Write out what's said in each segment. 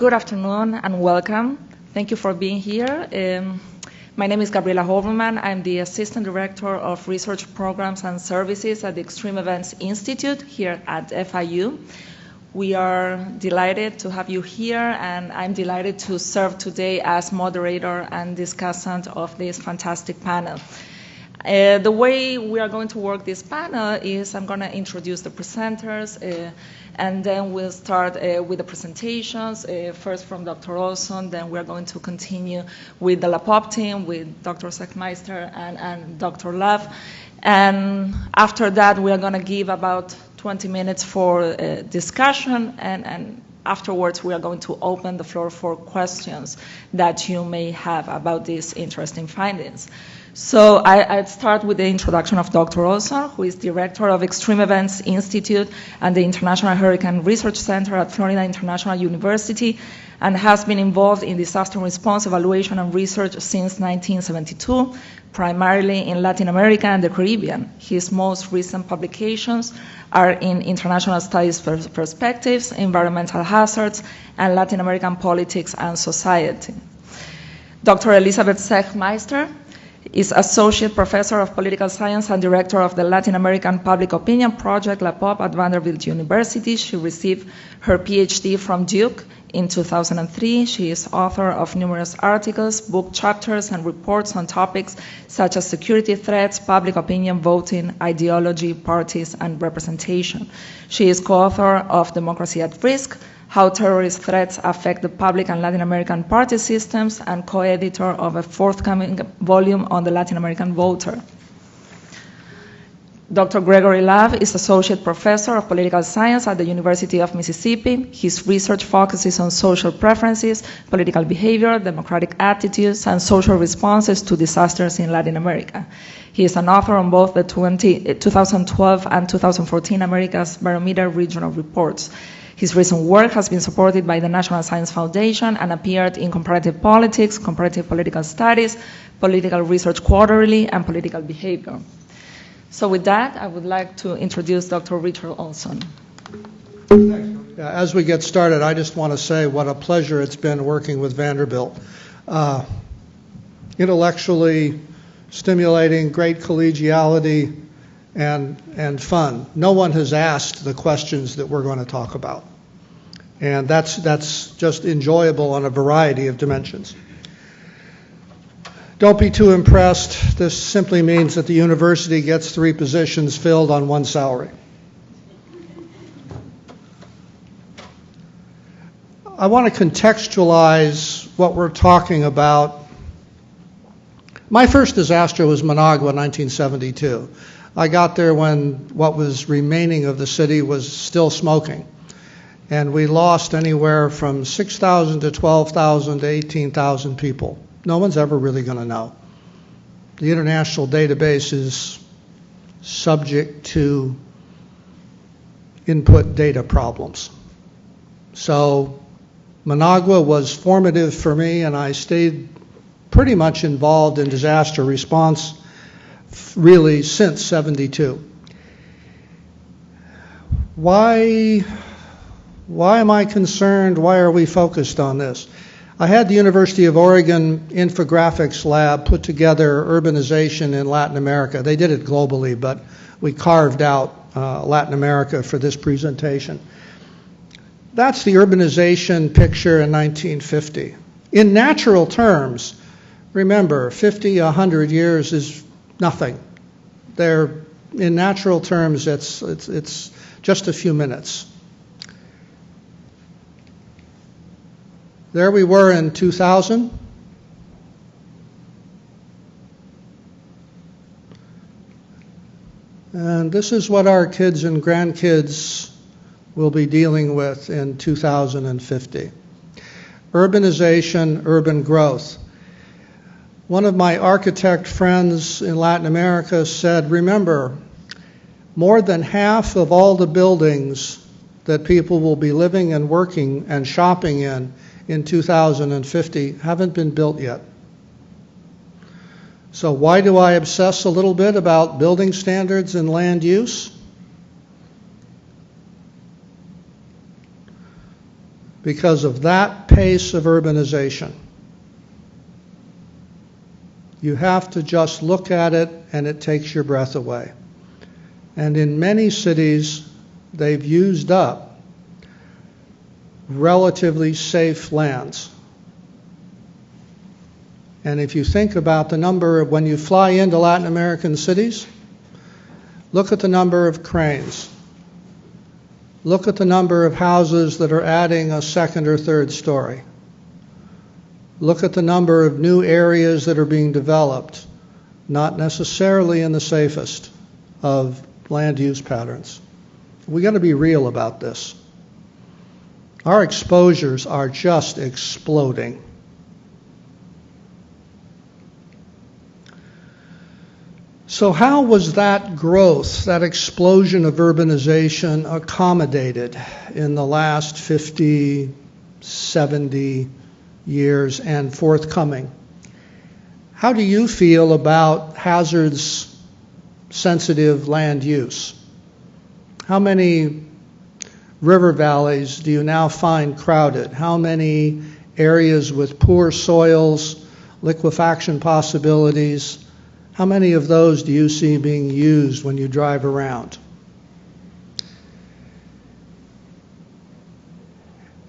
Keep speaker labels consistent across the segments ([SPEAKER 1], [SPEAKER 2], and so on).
[SPEAKER 1] good afternoon and welcome. Thank you for being here. My name is Gabriela Hoberman. I'm the Assistant Director of Research Programs and Services at the Extreme Events Institute here at FIU. We are delighted to have you here, and I'm delighted to serve today as moderator and discussant of this fantastic panel. The way we are going to work this panel is I'm going to introduce the presenters, and then we'll start with the presentations, first from Dr. Olson, then we're going to continue with the LAPOP team, with Dr. Zechmeister and Dr. Love. And after that, we are going to give about 20 minutes for discussion, and afterwards we are going to open the floor for questions that you may have about these interesting findings. So I'd start with the introduction of Dr. Olson, who is Director of Extreme Events Institute and the International Hurricane Research Center at Florida International University, and has been involved in disaster response evaluation and research since 1972, primarily in Latin America and the Caribbean. His most recent publications are in International Studies Perspectives, Environmental Hazards, and Latin American Politics and Society. Dr. Elizabeth Zechmeister is Associate Professor of Political Science and Director of the Latin American Public Opinion Project, LAPOP, at Vanderbilt University. She received her PhD from Duke in 2003. She is author of numerous articles, book chapters, and reports on topics such as security threats, public opinion, voting, ideology, parties, and representation. She is co-author of Democracy at Risk, How Terrorist Threats Affect the Public and Latin American Party Systems, and co-editor of a forthcoming volume on the Latin American voter. Dr. Gregory Love is Associate Professor of Political Science at the University of Mississippi. His research focuses on social preferences, political behavior, democratic attitudes, and social responses to disasters in Latin America. He is an author on both the 2012 and 2014 America's Barometer regional reports. His recent work has been supported by the National Science Foundation and appeared in Comparative Politics, Comparative Political Studies, Political Research Quarterly, and Political Behavior. So with that, I would like to introduce Dr. Richard Olson.
[SPEAKER 2] As we get started, I just want to say what a pleasure it's been working with Vanderbilt. Intellectually stimulating, great collegiality, and fun. No one has asked the questions that we're going to talk about. And that's just enjoyable on a variety of dimensions. Don't be too impressed. This simply means that the university gets 3 positions filled on 1 salary. I want to contextualize what we're talking about. My first disaster was Managua in 1972. I got there when what was remaining of the city was still smoking. And we lost anywhere from 6,000 to 12,000 to 18,000 people. No one's ever really going to know. The international database is subject to input data problems. So Managua was formative for me, and I stayed pretty much involved in disaster response really since '72. Why am I concerned? Why are we focused on this? I had the University of Oregon infographics lab put together urbanization in Latin America. They did it globally, but we carved out Latin America for this presentation. That's the urbanization picture in 1950. In natural terms, remember, 50, 100 years is nothing. In natural terms, it's just a few minutes. There we were in 2000. And this is what our kids and grandkids will be dealing with in 2050. Urbanization, urban growth. One of my architect friends in Latin America said, remember, more than half of all the buildings that people will be living and working and shopping in 2050 haven't been built yet. So why do I obsess a little bit about building standards and land use? Because of that pace of urbanization. You have to just look at it and it takes your breath away. And in many cities, they've used up relatively safe lands. And if you think about the number of, when you fly into Latin American cities, look at the number of cranes. Look at the number of houses that are adding a second or third story. Look at the number of new areas that are being developed, not necessarily in the safest of land use patterns. We got to be real about this. Our exposures are just exploding. So how was that growth, that explosion of urbanization accommodated in the last 50, 70 years and forthcoming? How do you feel about hazards-sensitive land use? How many river valleys do you now find crowded? How many areas with poor soils, liquefaction possibilities? How many of those do you see being used when you drive around?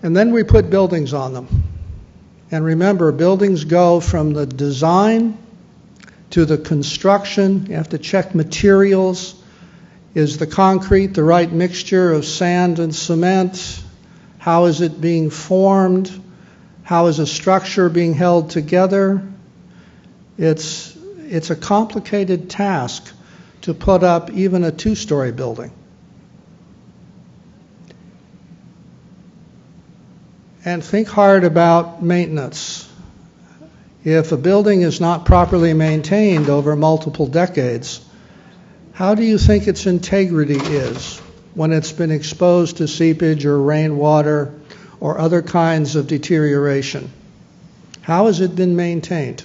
[SPEAKER 2] And then we put buildings on them. And remember, buildings go from the design to the construction. You have to check materials. Is the concrete the right mixture of sand and cement? How is it being formed? How is a structure being held together? It's a complicated task to put up even a two-story building. And think hard about maintenance. If a building is not properly maintained over multiple decades, how do you think its integrity is when it's been exposed to seepage or rainwater or other kinds of deterioration? How has it been maintained?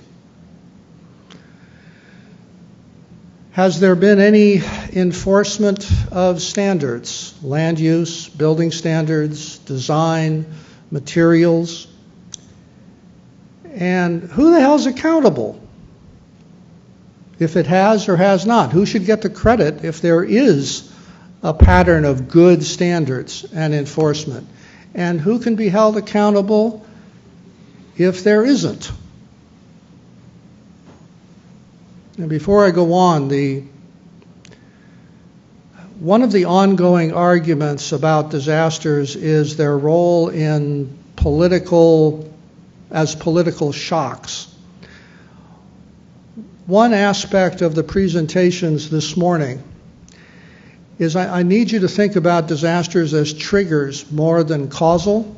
[SPEAKER 2] Has there been any enforcement of standards, land use, building standards, design, materials? And who the hell's accountable if it has or has not? Who should get the credit if there is a pattern of good standards and enforcement? And who can be held accountable if there isn't? And before I go on, one of the ongoing arguments about disasters is their role in political shocks. One aspect of the presentations this morning is I need you to think about disasters as triggers more than causal,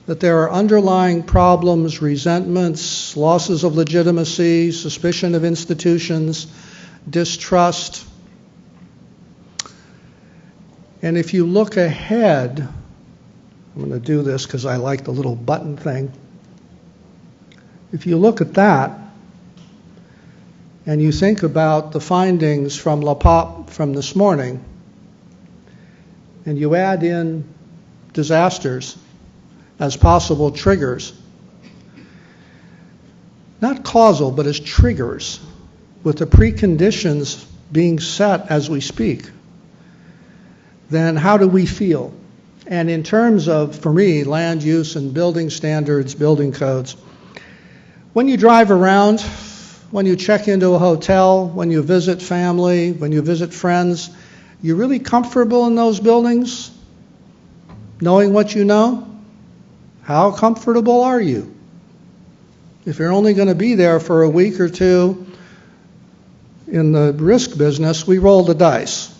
[SPEAKER 2] that there are underlying problems, resentments, losses of legitimacy, suspicion of institutions, distrust. And if you look ahead, I'm going to do this because I like the little button thing. If you look at that and you think about the findings from LAPOP from this morning, and you add in disasters as possible triggers, not causal, but as triggers, with the preconditions being set as we speak, then how do we feel? And in terms of, for me, land use and building standards, building codes, when you drive around, when you check into a hotel, when you visit family, when you visit friends, you really comfortable in those buildings, knowing what you know? How comfortable are you? If you're only going to be there for a week or two, in the risk business, we roll the dice.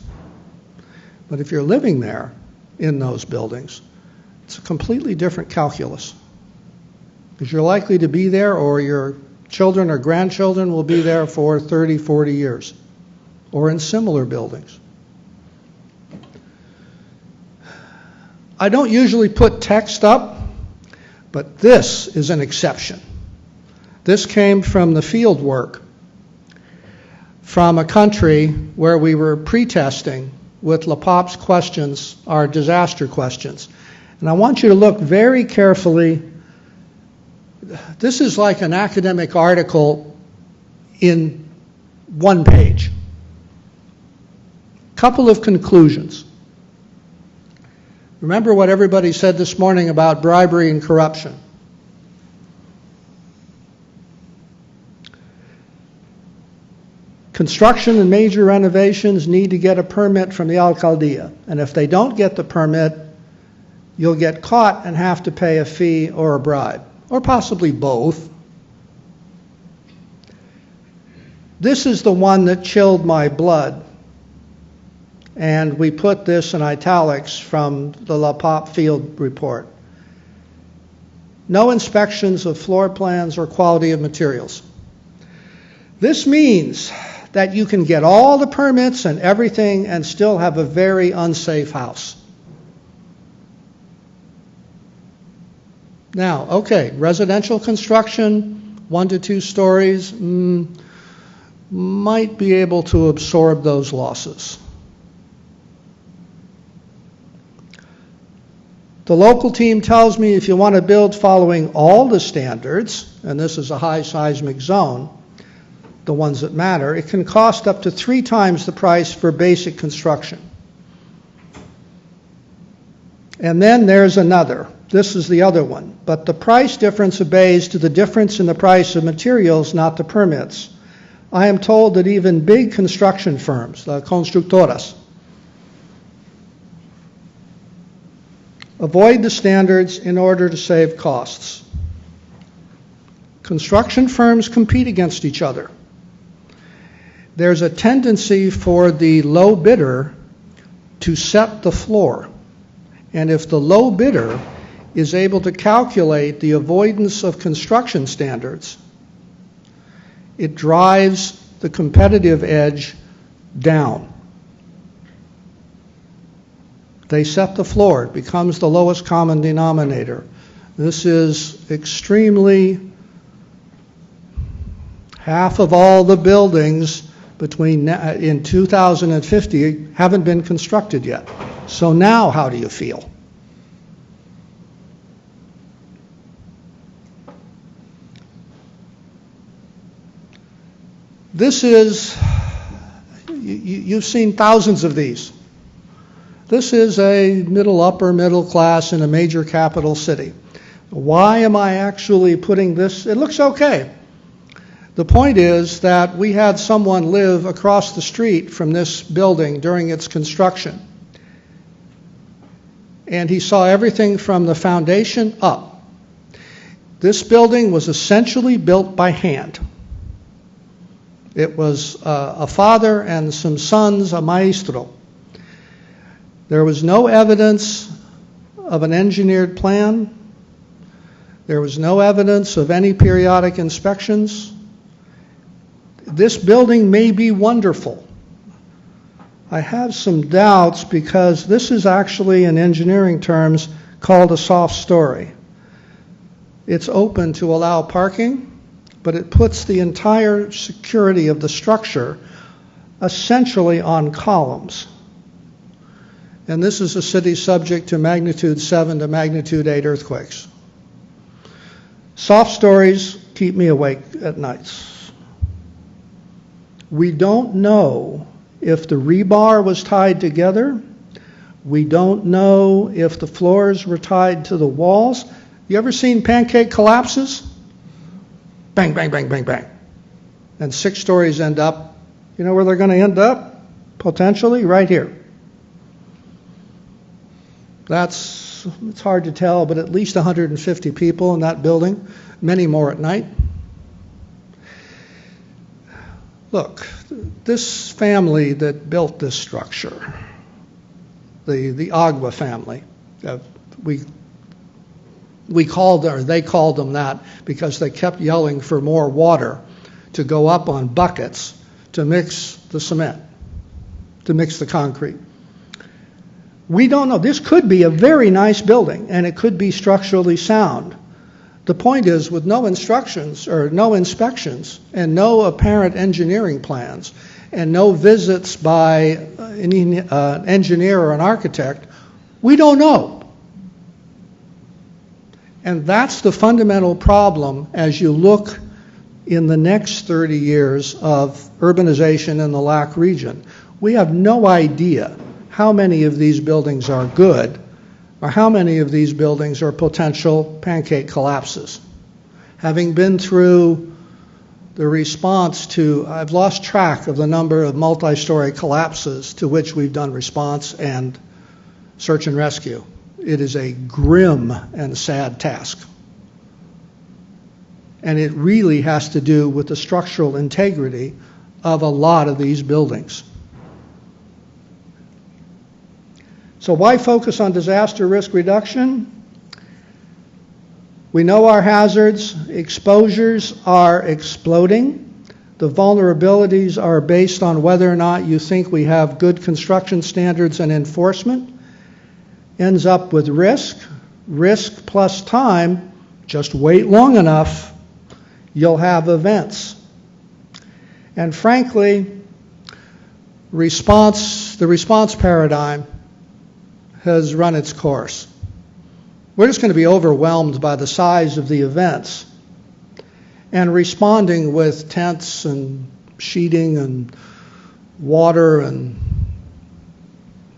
[SPEAKER 2] But if you're living there in those buildings, it's a completely different calculus. Because you're likely to be there, or your children or grandchildren will be there for 30, 40 years, or in similar buildings. I don't usually put text up, but this is an exception. This came from the field work from a country where we were pre-testing with LAPOP's questions, our disaster questions. And I want you to look very carefully this is like an academic article in one page. Couple of conclusions. Remember what everybody said this morning about bribery and corruption. Construction and major renovations need to get a permit from the alcaldía. And if they don't get the permit, you'll get caught and have to pay a fee or a bribe, or possibly both. This is the one that chilled my blood. And we put this in italics from the La Pop field report. No inspections of floor plans or quality of materials. This means that you can get all the permits and everything and still have a very unsafe house. Now, okay, residential construction, 1 to 2 stories, might be able to absorb those losses. The local team tells me if you want to build following all the standards, and this is a high seismic zone, the ones that matter, it can cost up to 3 times the price for basic construction. And then there's another. This is the other one. But the price difference obeys to the difference in the price of materials, not the permits. I am told that even big construction firms, the constructoras, avoid the standards in order to save costs. Construction firms compete against each other. There's a tendency for the low bidder to set the floor. And if the low bidder is able to calculate the avoidance of construction standards, it drives the competitive edge down. They set the floor. It becomes the lowest common denominator. This is extremely, half of all the buildings in 2050 haven't been constructed yet. So now how do you feel? This is, you've seen thousands of these. This is a upper middle class in a major capital city. Why am I actually putting this? It looks okay. The point is that we had someone live across the street from this building during its construction. And he saw everything from the foundation up. This building was essentially built by hand. It was a father and some sons, a maestro. There was no evidence of an engineered plan. There was no evidence of any periodic inspections. This building may be wonderful. I have some doubts because this is actually, in engineering terms, called a soft story. It's open to allow parking, but it puts the entire security of the structure essentially on columns. And this is a city subject to magnitude 7 to magnitude 8 earthquakes. Soft stories keep me awake at nights. We don't know if the rebar was tied together. We don't know if the floors were tied to the walls. You ever seen pancake collapses? Bang, bang, bang, bang, bang. And 6 stories end up, you know where they're going to end up? Potentially right here. It's hard to tell, but at least 150 people in that building, many more at night. Look, this family that built this structure, the Agua family, they called them that because they kept yelling for more water to go up on buckets to mix the cement, to mix the concrete. We don't know. This could be a very nice building, and it could be structurally sound. The point is, with no instructions or no inspections and no apparent engineering plans and no visits by an engineer or an architect, we don't know. And that's the fundamental problem as you look in the next 30 years of urbanization in the LAC region. We have no idea how many of these buildings are good or how many of these buildings are potential pancake collapses. Having been through the response to, I've lost track of the number of multi-story collapses to which we've done response and search and rescue. It is a grim and sad task. And it really has to do with the structural integrity of a lot of these buildings. So why focus on disaster risk reduction? We know our hazards. Exposures are exploding. The vulnerabilities are based on whether or not you think we have good construction standards and enforcement. Ends up with risk. Risk plus time. Just wait long enough, you'll have events. And frankly, the response paradigm has run its course. We're just going to be overwhelmed by the size of the events. And responding with tents and sheeting and water, and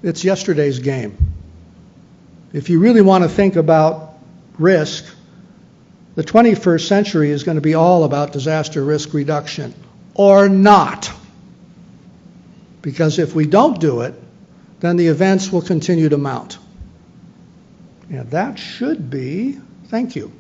[SPEAKER 2] it's yesterday's game. If you really want to think about risk, the 21st century is going to be all about disaster risk reduction, or not. Because if we don't do it, then the events will continue to mount. And that should be, thank you.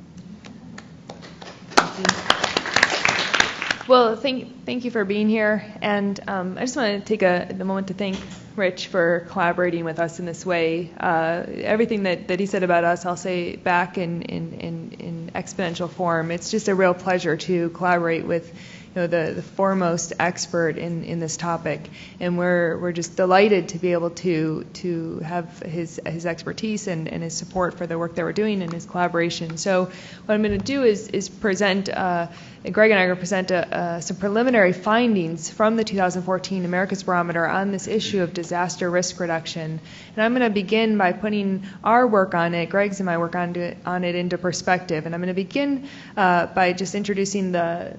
[SPEAKER 3] Well, thank you for being here. And I just want to take the moment to thank Rich for collaborating with us in this way. Everything that he said about us, I'll say back in exponential form. It's just a real pleasure to collaborate with the foremost expert in this topic, and we're just delighted to be able to have his expertise and his support for the work that we're doing and his collaboration. So what I'm going to do is present, Greg and I are going to present some preliminary findings from the 2014 Americas Barometer on this issue of disaster risk reduction. And I'm going to begin by putting our work on it, Greg's and my work on it into perspective. And I'm going to begin by just introducing the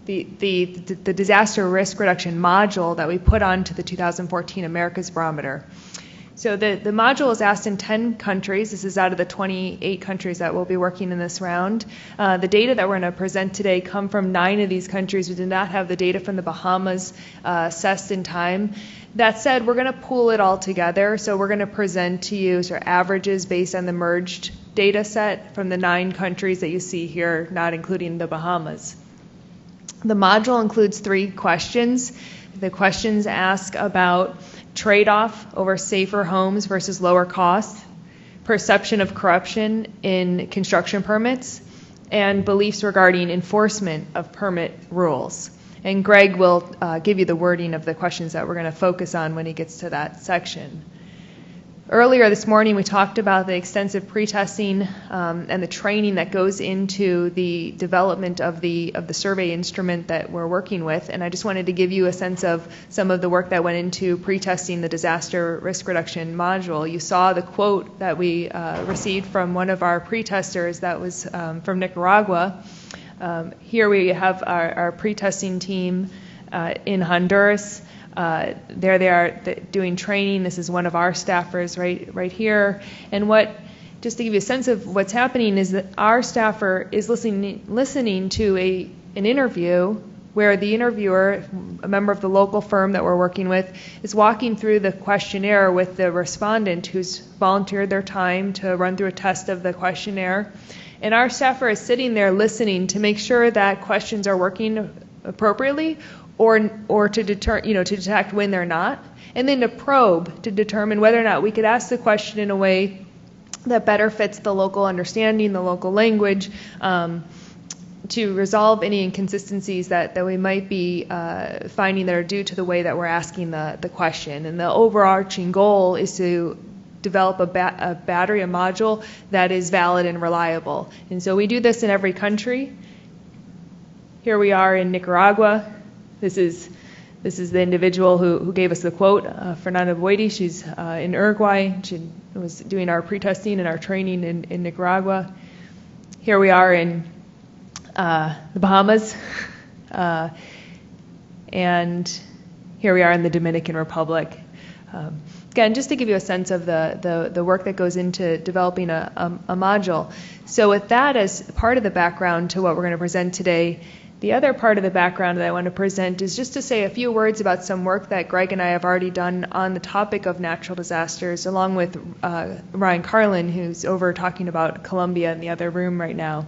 [SPEAKER 3] disaster risk reduction module that we put onto the 2014 Americas Barometer. So the module is asked in 10 countries. This is out of the 28 countries that will be working in this round. The data that we're going to present today come from 9 of these countries. We did not have the data from the Bahamas assessed in time. That said, we're going to pool it all together. So we're going to present to you sort of averages based on the merged data set from the 9 countries that you see here, not including the Bahamas. The module includes 3 questions. The questions ask about trade-off over safer homes versus lower costs, perception of corruption in construction permits, and beliefs regarding enforcement of permit rules. And Greg will give you the wording of the questions that we're going to focus on when he gets to that section. Earlier this morning, we talked about the extensive pre-testing and the training that goes into the development of the survey instrument that we're working with. And I just wanted to give you a sense of some of the work that went into pre-testing the disaster risk reduction module. You saw the quote that we received from one of our pre-testers that was from Nicaragua. Here we have our pre-testing team in Honduras. There they are doing training. This is one of our staffers right here. And just to give you a sense of what's happening is that our staffer is listening to an interview where the interviewer, a member of the local firm that we're working with, is walking through the questionnaire with the respondent who's volunteered their time to run through a test of the questionnaire. And our staffer is sitting there listening to make sure that questions are working appropriately, or to detect when they're not, and then to probe to determine whether or not we could ask the question in a way that better fits the local understanding, the local language, to resolve any inconsistencies that we might be finding that are due to the way that we're asking the question. And the overarching goal is to develop a battery, a module that is valid and reliable. And so we do this in every country. Here we are in Nicaragua. This is This is the individual who gave us the quote, Fernanda Boidi. She's in Uruguay. She was doing our pre-testing and our training in Nicaragua. Here we are in the Bahamas. And here we are in the Dominican Republic. Again, just to give you a sense of the work that goes into developing a module. So with that as part of the background to what we're going to present today, the other part of the background that I want to present is just to say a few words about some work that Greg and I have already done on the topic of natural disasters, along with Ryan Carlin, who's over talking about Colombia in the other room right now.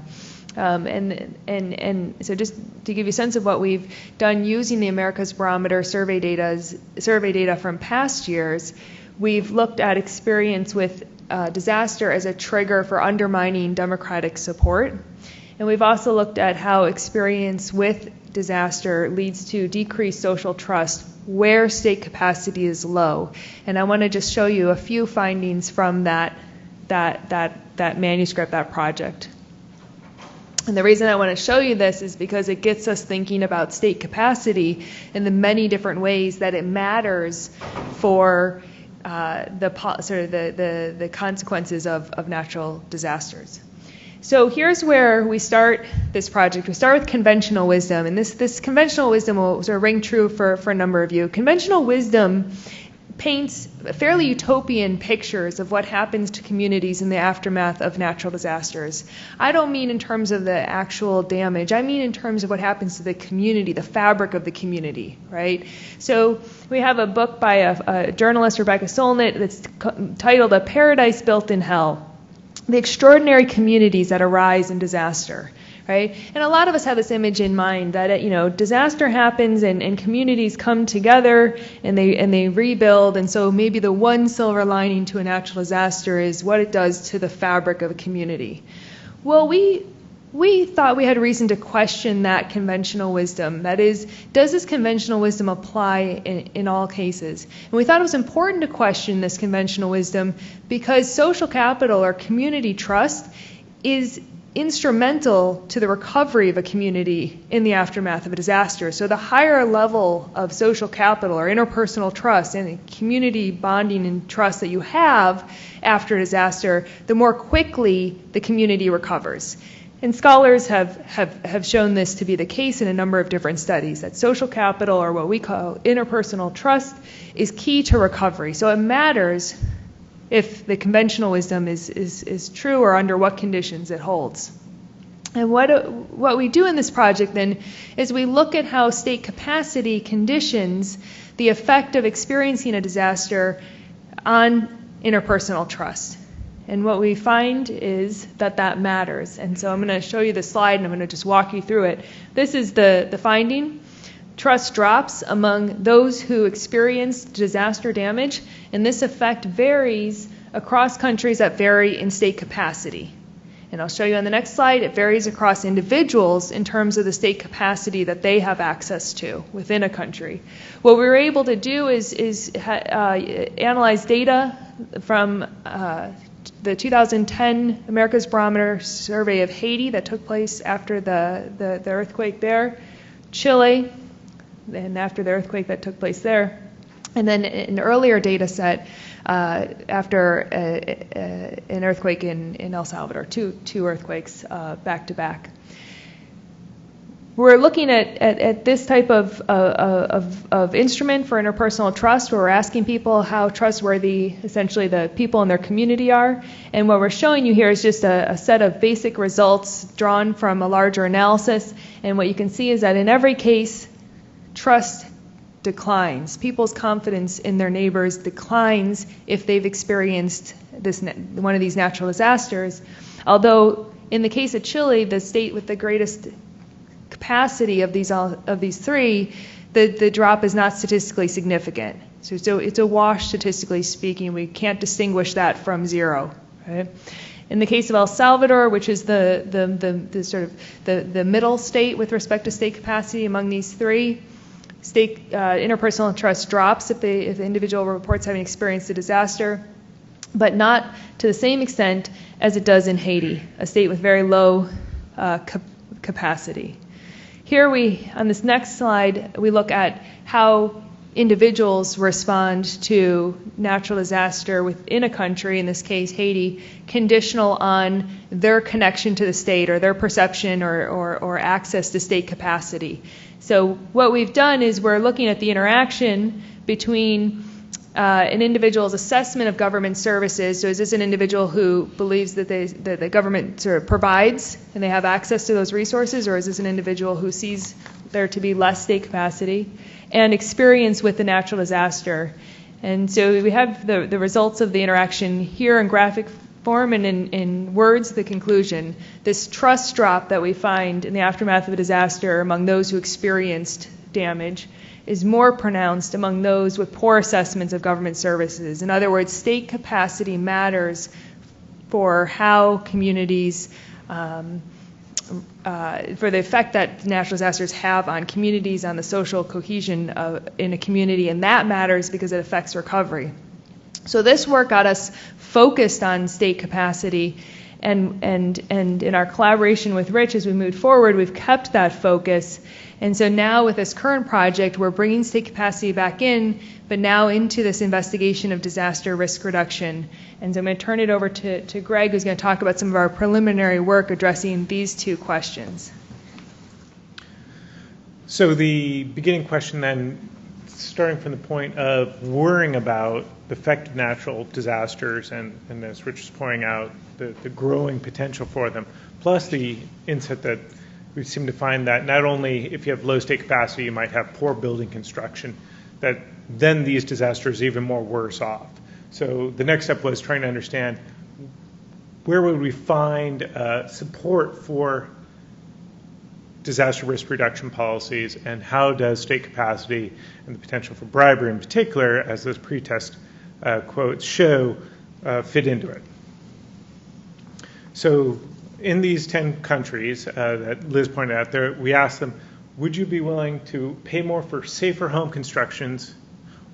[SPEAKER 3] And so just to give you a sense of what we've done using the AmericasBarometer survey data from past years, we've looked at experience with disaster as a trigger for undermining democratic support. And we've also looked at how experience with disaster leads to decreased social trust where state capacity is low. And I want to just show you a few findings from that manuscript, that project. And the reason I want to show you this is because it gets us thinking about state capacity in the many different ways that it matters for the consequences of natural disasters. So here's where we start this project. We start with conventional wisdom, and this conventional wisdom will sort of ring true for a number of you. Conventional wisdom paints fairly utopian pictures of what happens to communities in the aftermath of natural disasters. I don't mean in terms of the actual damage. I mean in terms of what happens to the community, the fabric of the community, right? So we have a book by a journalist, Rebecca Solnit, that's titled A Paradise Built in Hell: The Extraordinary Communities That Arise in Disaster. Right? And a lot of us have this image in mind that disaster happens and communities come together and they rebuild, and so maybe the one silver lining to a natural disaster is what it does to the fabric of a community. Well, we thought we had reason to question that conventional wisdom. That is, does this conventional wisdom apply in all cases? And we thought it was important to question this conventional wisdom because social capital or community trust is instrumental to the recovery of a community in the aftermath of a disaster. So the higher level of social capital or interpersonal trust and community bonding and trust that you have after a disaster, the more quickly the community recovers. And scholars have shown this to be the case in a number of different studies, that social capital, or what we call interpersonal trust, is key to recovery. So it matters if the conventional wisdom is true or under what conditions it holds. And what we do in this project then is we look at how state capacity conditions the effect of experiencing a disaster on interpersonal trust. And what we find is that matters. And so I'm going to show you the slide and I'm going to just walk you through it. This is the finding. Trust drops among those who experienced disaster damage, and this effect varies across countries that vary in state capacity. And I'll show you on the next slide, it varies across individuals in terms of the state capacity that they have access to within a country. What we were able to do is analyze data from the 2010 AmericasBarometer survey of Haiti that took place after the earthquake there, Chile, and after the earthquake that took place there, and then an earlier data set after an earthquake in El Salvador, two earthquakes back to back. We're looking at this type of instrument for interpersonal trust, where we're asking people how trustworthy essentially the people in their community are. And what we're showing you here is just a set of basic results drawn from a larger analysis. And what you can see is that in every case, trust declines. People's confidence in their neighbors declines if they've experienced one of these natural disasters. Although in the case of Chile, the state with the greatest capacity of these three, the drop is not statistically significant. So it's a wash statistically speaking. We can't distinguish that from zero. Right? In the case of El Salvador, which is the sort of the middle state with respect to state capacity among these three, state interpersonal trust drops if the individual reports having experienced a disaster, but not to the same extent as it does in Haiti, a state with very low capacity. Here on this next slide, we look at how individuals respond to natural disaster within a country, in this case Haiti, conditional on their connection to the state or their perception or access to state capacity. So what we've done is we're looking at the interaction between an individual's assessment of government services. So is this an individual who believes that the government sort of provides and they have access to those resources, or is this an individual who sees there to be less state capacity? And experience with the natural disaster. And so we have the results of the interaction here in graphic form and in words, the conclusion. This trust drop that we find in the aftermath of a disaster among those who experienced damage is more pronounced among those with poor assessments of government services. In other words, state capacity matters for how communities for the effect that natural disasters have on communities, on the social cohesion in a community, and that matters because it affects recovery. So this work got us focused on state capacity, and in our collaboration with Rich as we moved forward, we've kept that focus. And so now with this current project, we're bringing state capacity back in, but now into this investigation of disaster risk reduction. And so I'm going to turn it over to Greg, who's going to talk about some of our preliminary work addressing these two questions.
[SPEAKER 4] So the beginning question then, starting from the point of worrying about the effect of natural disasters and as Rich is pointing out, the growing potential for them, plus the insight that we seem to find that not only if you have low state capacity, you might have poor building construction, that then these disasters are even more worse off. So the next step was trying to understand where would we find support for disaster risk reduction policies, and how does state capacity and the potential for bribery in particular, as those pretest quotes show, fit into it. So in these 10 countries that Liz pointed out there, we asked them, would you be willing to pay more for safer home constructions,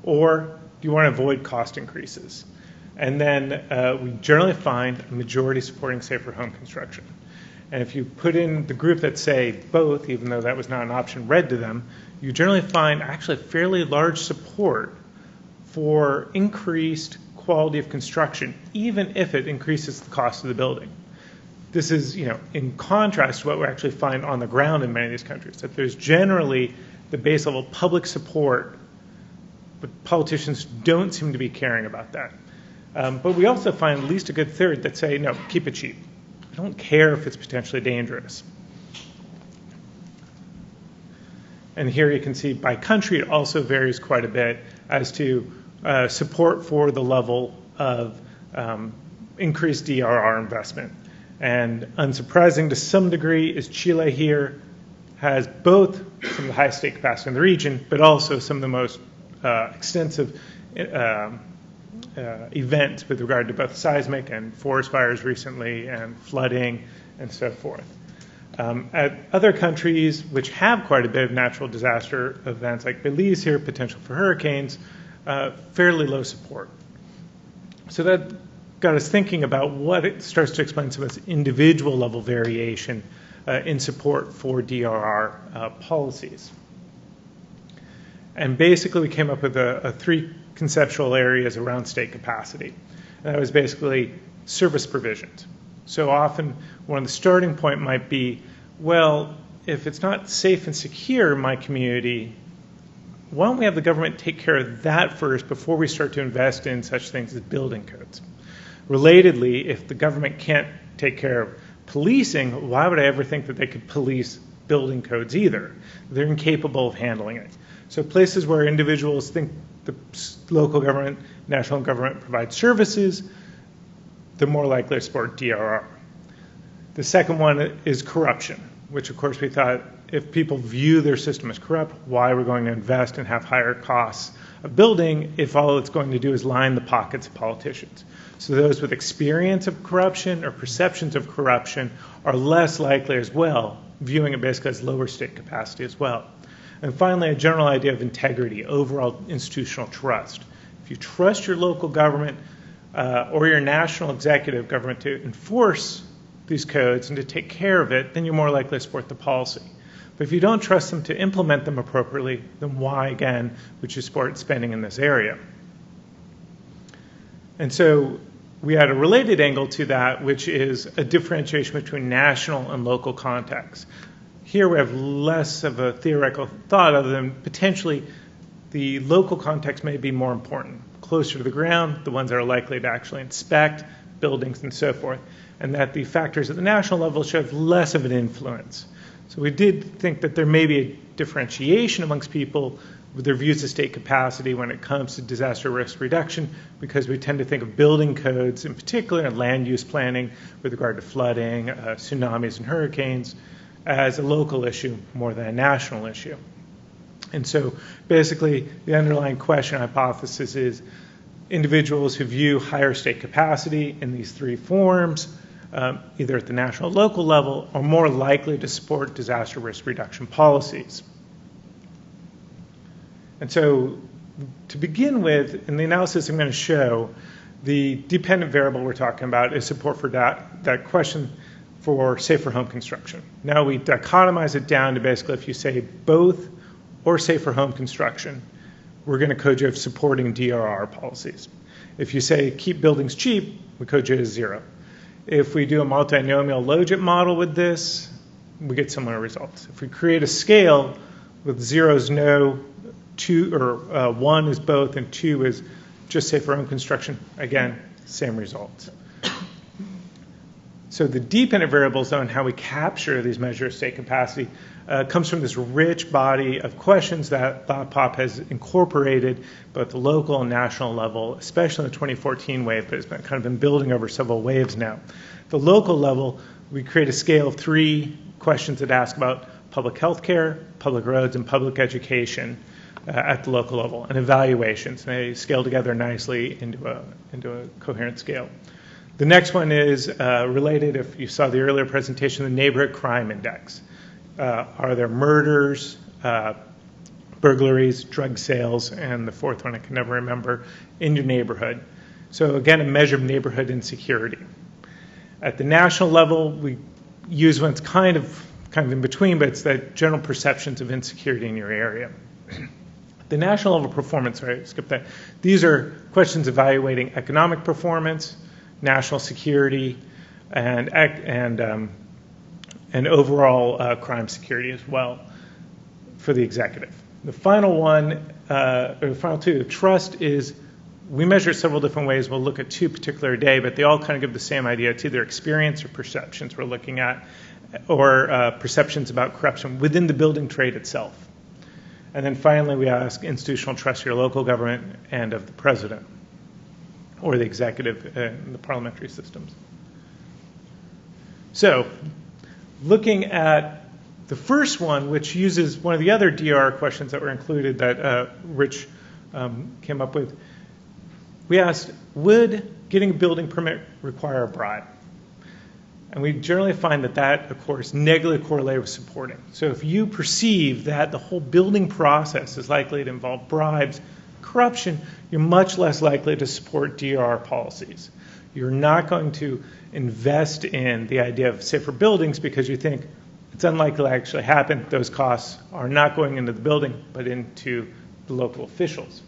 [SPEAKER 4] or do you want to avoid cost increases? And then we generally find a majority supporting safer home construction. And if you put in the group that say both, even though that was not an option read to them, you generally find actually fairly large support for increased quality of construction, even if it increases the cost of the building. This is, in contrast to what we actually find on the ground in many of these countries, that there's generally the base level public support, but politicians don't seem to be caring about that. But we also find at least a good third that say, no, keep it cheap. I don't care if it's potentially dangerous. And here you can see by country, it also varies quite a bit as to support for the level of increased DRR investment. And unsurprising to some degree is Chile here has both some of the highest state capacity in the region, but also some of the most extensive events with regard to both seismic and forest fires recently and flooding and so forth. At other countries which have quite a bit of natural disaster events, like Belize here, potential for hurricanes, fairly low support. So that got us thinking about what it starts to explain some of this individual level variation in support for DRR policies. And basically we came up with three conceptual areas around state capacity. And that was basically service provisions. So often one of the starting point might be, well, if it's not safe and secure in my community, why don't we have the government take care of that first before we start to invest in such things as building codes? Relatedly, if the government can't take care of policing, why would I ever think that they could police building codes either? They're incapable of handling it. So places where individuals think the local government, national government provides services, they're more likely to support DRR. The second one is corruption, which of course we thought if people view their system as corrupt, why we're going to invest and have higher costs of building if all it's going to do is line the pockets of politicians. So those with experience of corruption or perceptions of corruption are less likely as well, viewing it basically as lower state capacity as well. And finally, a general idea of integrity, overall institutional trust. If you trust your local government or your national executive government to enforce these codes and to take care of it, then you're more likely to support the policy. But if you don't trust them to implement them appropriately, then why, again, would you support spending in this area? And so we had a related angle to that, which is a differentiation between national and local contexts. Here we have less of a theoretical thought other than potentially the local context may be more important, closer to the ground, the ones that are likely to actually inspect buildings and so forth, and that the factors at the national level should have less of an influence. So we did think that there may be a differentiation amongst people with their views of state capacity when it comes to disaster risk reduction, because we tend to think of building codes, in particular and land use planning with regard to flooding, tsunamis and hurricanes, as a local issue more than a national issue. And so basically the underlying question hypothesis is individuals who view higher state capacity in these three forms, either at the national or local level, are more likely to support disaster risk reduction policies. And so to begin with, in the analysis I'm going to show, the dependent variable we're talking about is support for that question for safer home construction. Now we dichotomize it down to basically if you say both or safer home construction, we're going to code you as supporting DRR policies. If you say keep buildings cheap, we code you as 0. If we do a multinomial logit model with this, we get similar results. If we create a scale with 0 is no, 2 or 1 is both, and 2 is just safer home construction, again, same results. So the dependent variables on how we capture these measures of state capacity comes from this rich body of questions that ThoughtPop has incorporated both the local and national level, especially in the 2014 wave, but it's been kind of been building over several waves now. The local level, we create a scale of 3 questions that ask about public health care, public roads, and public education at the local level, and evaluations. They scale together nicely into a coherent scale. The next one is related, if you saw the earlier presentation, the neighborhood crime index. Are there murders, burglaries, drug sales, and the fourth one I can never remember, in your neighborhood? So again, a measure of neighborhood insecurity. At the national level, we use one's kind of in between, but it's the general perceptions of insecurity in your area. The national level performance, sorry, skip that. These are questions evaluating economic performance, national security, and overall crime security as well for the executive. The final one, or the final two, trust is, we measure several different ways. We'll look at 2 particular a day, but they all kind of give the same idea. It's either experience or perceptions we're looking at, or perceptions about corruption within the building trade itself. And then finally, we ask institutional trust of your local government and of the president or the executive in the parliamentary systems. So, looking at the first one, which uses one of the other DR questions that were included that Rich came up with, we asked, would getting a building permit require a bribe? And we generally find that, of course, negatively correlated with supporting. So if you perceive that the whole building process is likely to involve bribes, corruption, you're much less likely to support DRR policies. You're not going to invest in the idea of safer buildings because you think it's unlikely to actually happen. Those costs are not going into the building, but into the local officials.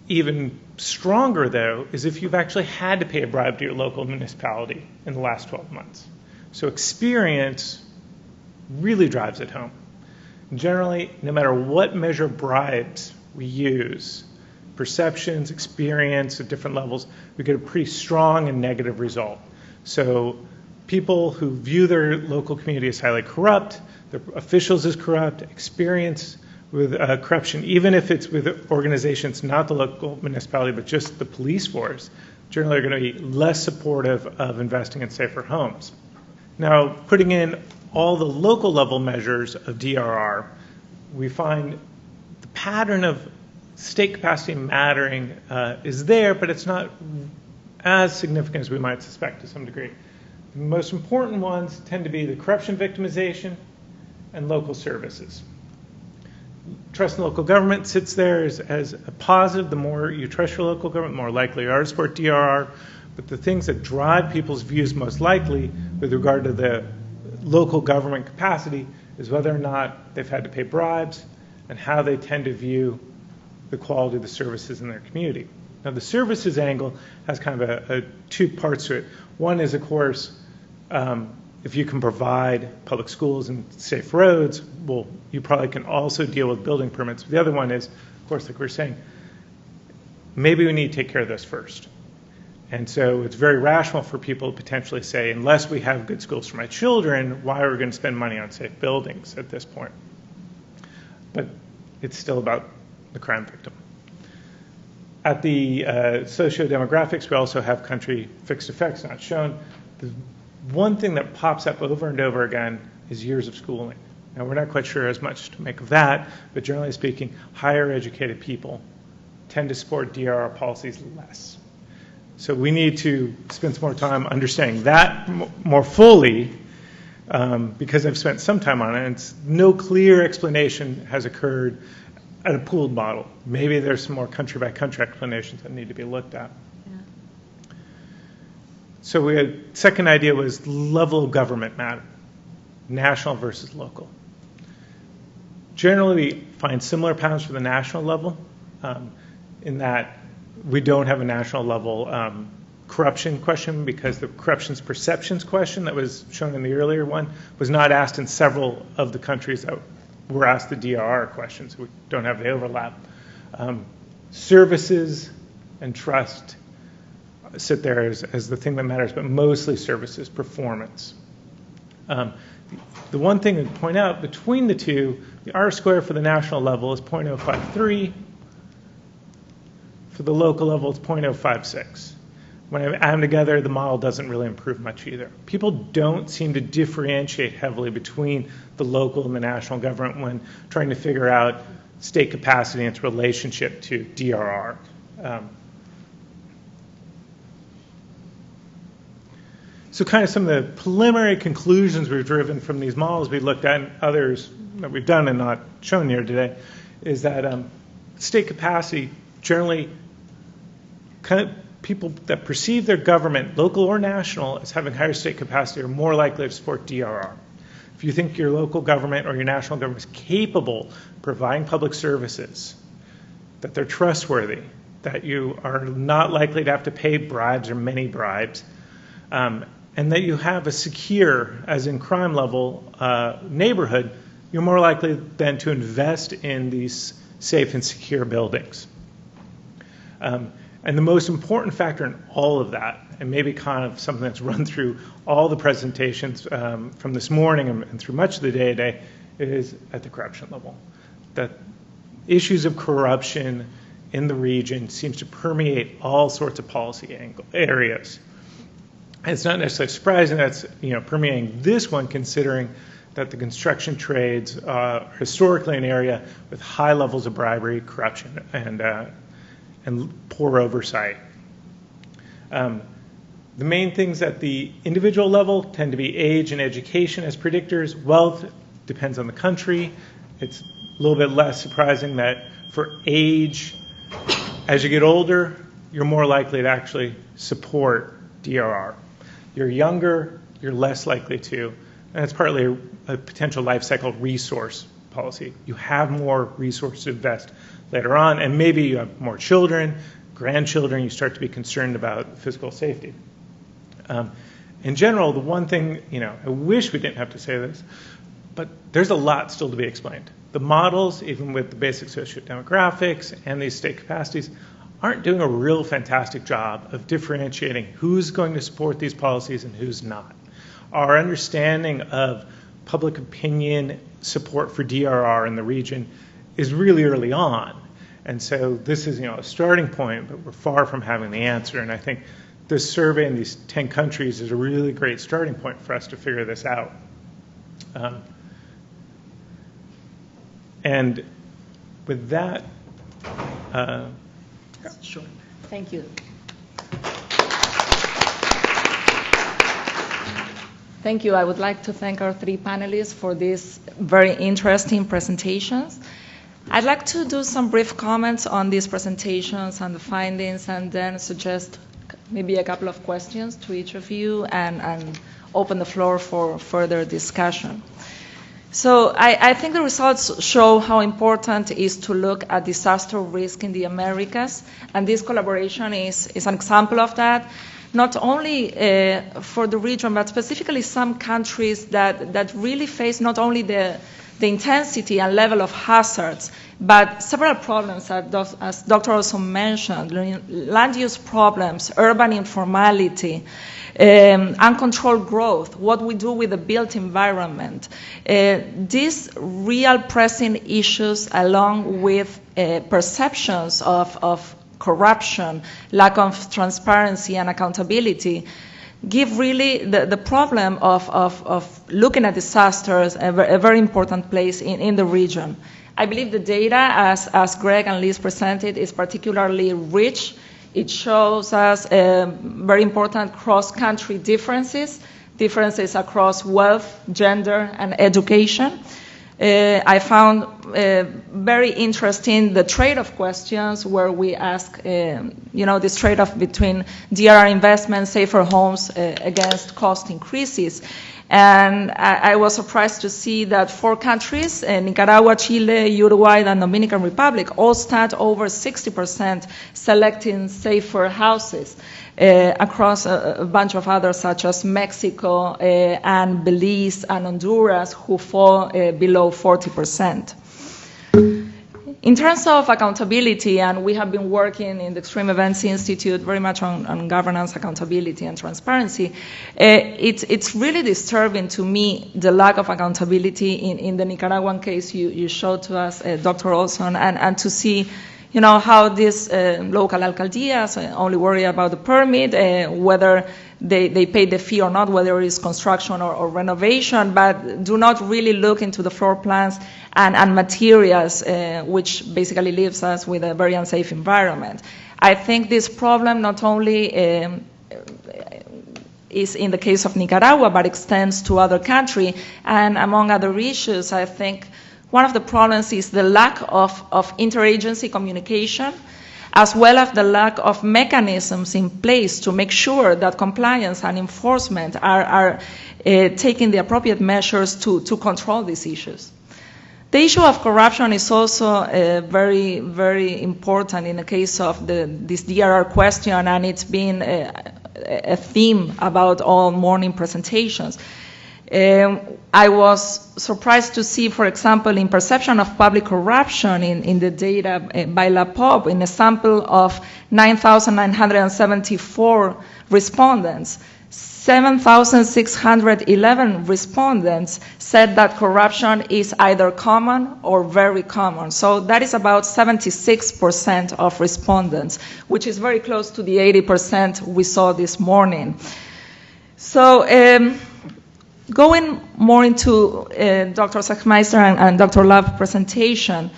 [SPEAKER 4] Even stronger, though, is if you've actually had to pay a bribe to your local municipality in the last 12 months. So experience really drives it home. Generally, no matter what measure of bribes we use, perceptions, experience at different levels, we get a pretty strong and negative result. So people who view their local community as highly corrupt, their officials as corrupt, experience with corruption, even if it's with organizations, not the local municipality, but just the police force, generally are going to be less supportive of investing in safer homes. Now, putting in all the local level measures of DRR, we find the pattern of state capacity mattering is there, but it's not as significant as we might suspect to some degree. The most important ones tend to be the corruption victimization and local services. Trust in local government sits there as a positive. The more you trust your local government, the more likely you are to support DRR. But the things that drive people's views most likely with regard to the local government capacity is whether or not they've had to pay bribes and how they tend to view the quality of the services in their community. Now, the services angle has kind of two parts to it. One is, of course, if you can provide public schools and safe roads, well, you probably can also deal with building permits. The other one is, of course, like we're saying, maybe we need to take care of this first. And so it's very rational for people to potentially say, unless we have good schools for my children, why are we going to spend money on safe buildings at this point? But it's still about the crime victim. At the socio-demographics, we also have country fixed effects not shown. The one thing that pops up over and over again is years of schooling. Now, we're not quite sure as much to make of that, but generally speaking, higher educated people tend to support DRR policies less. So we need to spend some more time understanding that more fully, because I've spent some time on it, and no clear explanation has occurred at a pooled model. Maybe there's some more country-by-country explanations that need to be looked at. So we had, second idea was level of government matter, national versus local. Generally, we find similar patterns for the national level, in that we don't have a national level corruption question, because the corruption's perceptions question that was shown in the earlier one was not asked in several of the countries that were asked the DRR questions. We don't have the overlap. Services and trust sit there as the thing that matters, but mostly services performance. The one thing to point out between the two, the R square for the national level is 0.053. For the local level, it's 0.056. When I add them together, the model doesn't really improve much either. People don't seem to differentiate heavily between the local and the national government when trying to figure out state capacity and its relationship to DRR. So kind of some of the preliminary conclusions we've driven from these models we looked at, and others that we've done and not shown here today, is that state capacity generally kind of people that perceive their government, local or national, as having higher state capacity are more likely to support DRR. If you think your local government or your national government is capable of providing public services, that they're trustworthy, that you are not likely to have to pay bribes or many bribes, and that you have a secure, as in crime level, neighborhood, you're more likely then to invest in these safe and secure buildings. And the most important factor in all of that, and maybe kind of something that's run through all the presentations from this morning and through much of the day today, is at the corruption level. That issues of corruption in the region seems to permeate all sorts of policy areas. And it's not necessarily surprising that's permeating this one, considering that the construction trades are historically an area with high levels of bribery, corruption, and poor oversight. The main things at the individual level tend to be age and education as predictors. Wealth depends on the country. It's a little bit less surprising that for age, as you get older, you're more likely to actually support DRR. You're younger, you're less likely to, and it's partly a potential life cycle resource policy. You have more resources to invest later on, and maybe you have more children, grandchildren, you start to be concerned about physical safety. In general, the one thing, I wish we didn't have to say this, but there's a lot still to be explained. The models, even with the basic sociodemographics and these state capacities, aren't doing a real fantastic job of differentiating who's going to support these policies and who's not. Our understanding of public opinion support for DRR in the region is really early on. And so this is, a starting point, but we're far from having the answer. And I think this survey in these 10 countries is a really great starting point for us to figure this out. And with that,
[SPEAKER 1] Sure. Thank you. Thank you. I would like to thank our three panelists for these very interesting presentations. I'd like to do some brief comments on these presentations and the findings, and then suggest maybe a couple of questions to each of you and open the floor for further discussion. So I think the results show how important it is to look at disaster risk in the Americas, and this collaboration is an example of that, not only for the region, but specifically some countries that really face not only the intensity and level of hazards, but several problems, as Dr. Olson mentioned, land use problems, urban informality, uncontrolled growth, what we do with the built environment. These real pressing issues, along with perceptions of corruption, lack of transparency and accountability, give really the problem of looking at disasters a very important place in the region. I believe the data, as Greg and Liz presented, is particularly rich. It shows us very important cross-country differences across wealth, gender, and education. I found very interesting the trade-off questions where we ask, this trade-off between DRR investment, safer homes against cost increases. And I was surprised to see that 4 countries, Nicaragua, Chile, Uruguay, and Dominican Republic, all stand over 60% selecting safer houses across a bunch of others, such as Mexico and Belize and Honduras, who fall below 40%. In terms of accountability, and we have been working in the Extreme Events Institute very much on governance, accountability, and transparency, it's really disturbing to me the lack of accountability in the Nicaraguan case you showed to us, Dr. Olson, and to see how these local alcaldías only worry about the permit, whether they pay the fee or not, whether it is construction or renovation, but do not really look into the floor plans and materials, which basically leaves us with a very unsafe environment. I think this problem not only is in the case of Nicaragua, but extends to other countries, and among other issues, I think one of the problems is the lack of interagency communication, as well as the lack of mechanisms in place to make sure that compliance and enforcement are taking the appropriate measures to control these issues. The issue of corruption is also very, very important in the case of this DRR question, and it's been a theme about all morning presentations. I was surprised to see, for example, in perception of public corruption in the data by LAPOP, in a sample of 9,974 respondents, 7,611 respondents said that corruption is either common or very common. So that is about 76% of respondents, which is very close to the 80% we saw this morning. So going more into Dr. Zechmeister and Dr. Love's presentation,